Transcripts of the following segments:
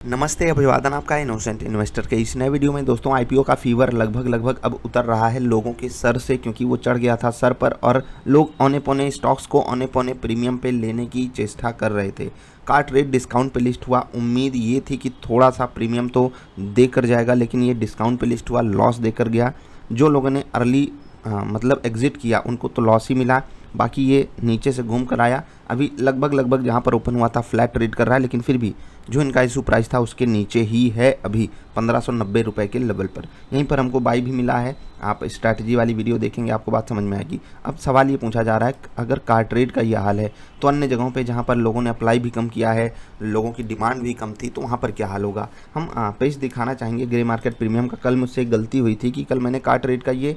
नमस्ते, अभिवादन आपका इनोसेंट इन्वेस्टर के इस नए वीडियो में। दोस्तों, आईपीओ का फीवर लगभग अब उतर रहा है लोगों के सर से, क्योंकि वो चढ़ गया था सर पर और लोग औने पौने स्टॉक्स को औने पौने प्रीमियम पे लेने की चेष्टा कर रहे थे। कार्ट रेट डिस्काउंट पे लिस्ट हुआ। उम्मीद ये थी कि थोड़ा सा प्रीमियम तो देकर जाएगा, लेकिन ये डिस्काउंट पे लिस्ट हुआ, लॉस देकर गया। जो लोगों ने अर्ली मतलब एग्जिट किया उनको तो लॉस ही मिला। बाकी ये नीचे से घूम कर आया। अभी लगभग जहाँ पर ओपन हुआ था फ्लैट ट्रेड कर रहा है, लेकिन फिर भी जो इनका इशू प्राइस था उसके नीचे ही है। अभी 1590 रुपये के लेवल पर यहीं पर हमको बाई भी मिला है। आप स्ट्रैटेजी वाली वीडियो देखेंगे, आपको बात समझ में आएगी। अब सवाल ये पूछा जा रहा है, अगर कार ट्रेड का ये हाल है तो अन्य जगहों पे जहाँ पर लोगों ने अप्लाई भी कम किया है, लोगों की डिमांड भी कम थी, तो वहाँ पर क्या हाल होगा। हम पेज दिखाना चाहेंगे ग्रे मार्केट प्रीमियम का। कल मुझसे गलती हुई थी कि कल मैंने कार ट्रेड का ये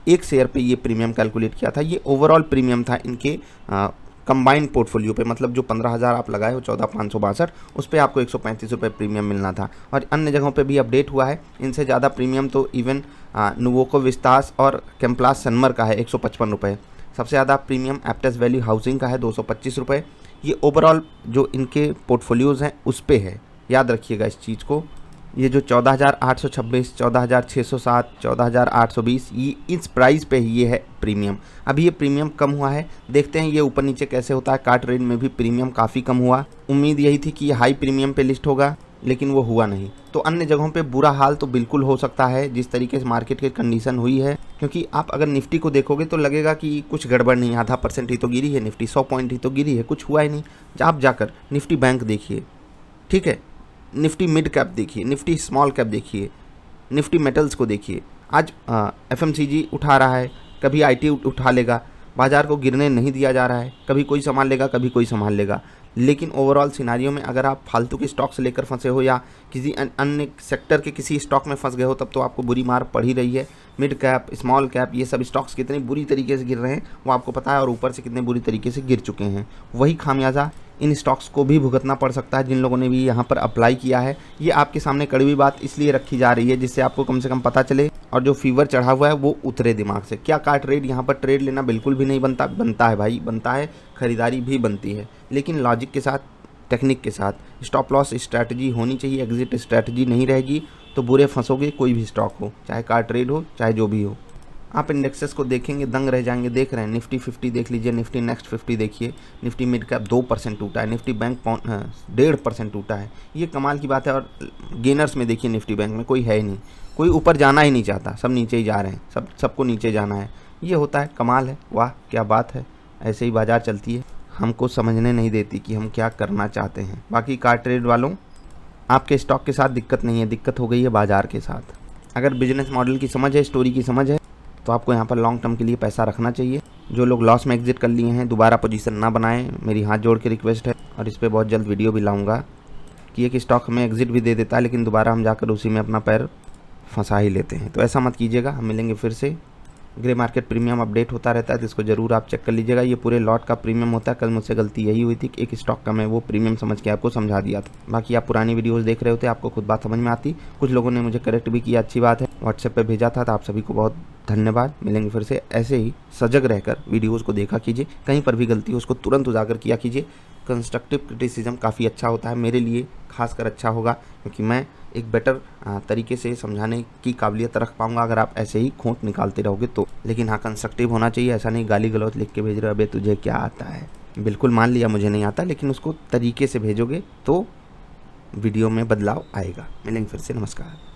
एक शेयर पे ये प्रीमियम कैलकुलेट किया था। ये ओवरऑल प्रीमियम था इनके कंबाइंड पोर्टफोलियो पे, मतलब जो 15,000 आप लगाए हो 14,562, उस पर आपको 135 रुपये प्रीमियम मिलना था। और अन्य जगहों पे भी अपडेट हुआ है। इनसे ज़्यादा प्रीमियम तो इवन नुवोको विस्तास और कैम्प्लास सनमर का है 155 रुपये। सबसे ज़्यादा प्रीमियम एप्टेस वैली हाउसिंग का है 225 रुपये। ये ओवरऑल जो इनके पोर्टफोलियोज़ हैं उस पर है, याद रखिएगा इस चीज़ को। ये जो 14,826, 14,607, 14,820, ये इस प्राइस पे ये है प्रीमियम। अभी ये प्रीमियम कम हुआ है, देखते हैं ये ऊपर नीचे कैसे होता है। कार्ट रेट में भी प्रीमियम काफ़ी कम हुआ। उम्मीद यही थी कि ये हाई प्रीमियम पे लिस्ट होगा, लेकिन वो हुआ नहीं। तो अन्य जगहों पे बुरा हाल तो बिल्कुल हो सकता है जिस तरीके से मार्केट की कंडीशन हुई है। क्योंकि आप अगर निफ्टी को देखोगे तो लगेगा कि कुछ गड़बड़ नहीं, आधा % ही तो गिरी है निफ्टी, 100 पॉइंट ही तो गिरी है, कुछ हुआ ही नहीं। आप जाकर निफ्टी बैंक देखिए, ठीक है, निफ्टी मिड कैप देखिए, निफ्टी स्मॉल कैप देखिए, निफ्टी मेटल्स को देखिए। आज एफएमसीजी उठा रहा है, कभी आईटी उठा लेगा। बाजार को गिरने नहीं दिया जा रहा है, कभी कोई संभाल लेगा, कभी कोई संभाल लेगा। लेकिन ओवरऑल सिनारियो में अगर आप फालतू के स्टॉक्स लेकर फंसे हो या किसी अन्य सेक्टर के किसी स्टॉक में फंस गए हो, तब तो आपको बुरी मार पड़ ही रही है। मिड कैप, स्मॉल कैप, ये सब स्टॉक्स कितने बुरी तरीके से गिर रहे हैं वो आपको पता है, और ऊपर से कितने बुरी तरीके से गिर चुके हैं। वही खामियाजा इन स्टॉक्स को भी भुगतना पड़ सकता है जिन लोगों ने भी यहाँ पर अप्लाई किया है। ये आपके सामने कड़वी बात इसलिए रखी जा रही है जिससे आपको कम से कम पता चले और जो फीवर चढ़ा हुआ है वो उतरे दिमाग से। क्या कार्ट रेट यहाँ पर ट्रेड लेना बिल्कुल भी नहीं बनता है भाई, बनता है, खरीदारी भी बनती है, लेकिन लॉजिक के साथ, टेक्निक के साथ। स्टॉप लॉस स्ट्रैटेजी होनी चाहिए, एग्जिट स्ट्रैटेजी नहीं रहेगी तो बुरे फंसोगे, कोई भी स्टॉक हो, चाहे कार्ट ट्रेड हो चाहे जो भी हो। आप इंडेक्सेस को देखेंगे दंग रह जाएंगे। देख रहे हैं निफ्टी 50 देख लीजिए, निफ्टी नेक्स्ट 50 देखिए, निफ्टी मिड कैप 2% टूटा है, निफ्टी बैंक 1.5% टूटा है। ये कमाल की बात है। और गेनर्स में देखिए निफ्टी बैंक में कोई है ही नहीं, कोई ऊपर जाना ही नहीं चाहता, सब नीचे ही जा रहे हैं, सबको नीचे जाना है। ये होता है, कमाल है, वाह क्या बात है। ऐसे ही बाजार चलती है, हमको समझने नहीं देती कि हम क्या करना चाहते हैं। बाकी कार्ट ट्रेड वालों, आपके स्टॉक के साथ दिक्कत नहीं है, दिक्कत हो गई है बाजार के साथ। अगर बिजनेस मॉडल की समझ है, स्टोरी की समझ है, तो आपको यहाँ पर लॉन्ग टर्म के लिए पैसा रखना चाहिए। जो लोग लॉस में एग्जिट कर लिए हैं दोबारा पोजीशन ना बनाएं, मेरी हाथ जोड़ के रिक्वेस्ट है। और इस पर बहुत जल्द वीडियो भी लाऊंगा कि एक स्टॉक हमें एग्जिट भी दे देता है, लेकिन दोबारा हम जाकर उसी में अपना पैर फंसा ही लेते हैं। तो ऐसा मत कीजिएगा। हम मिलेंगे फिर से। ग्रे मार्केट प्रीमियम अपडेट होता रहता है, तो इसको जरूर आप चेक कर लीजिएगा। ये पूरे लॉट का प्रीमियम होता है। कल मुझसे गलती यही हुई थी कि एक स्टॉक का मैं वो प्रीमियम समझ के आपको समझा दिया था। बाकी आप पुरानी वीडियोस देख रहे होते, आपको खुद बात समझ में आती। कुछ लोगों ने मुझे करेक्ट भी किया, अच्छी बात है, व्हाट्सएप पे भेजा था, तो आप सभी को बहुत धन्यवाद। मिलेंगे फिर से। ऐसे ही सजग रहकर वीडियोज़ को देखा कीजिए, कहीं पर भी गलती हो उसको तुरंत उजागर किया कीजिए। कंस्ट्रक्टिव क्रिटिसिज्म काफ़ी अच्छा होता है, मेरे लिए खासकर अच्छा होगा, क्योंकि मैं एक बेटर तरीके से समझाने की काबिलियत रख पाऊंगा अगर आप ऐसे ही खोट निकालते रहोगे तो। लेकिन हाँ, कंस्ट्रक्टिव होना चाहिए, ऐसा नहीं गाली गलौज लिख के भेज रहे हो, अबे तुझे क्या आता है। बिल्कुल मान लिया मुझे नहीं आता, लेकिन उसको तरीके से भेजोगे तो वीडियो में बदलाव आएगा। मिलेंगे फिर से। नमस्कार।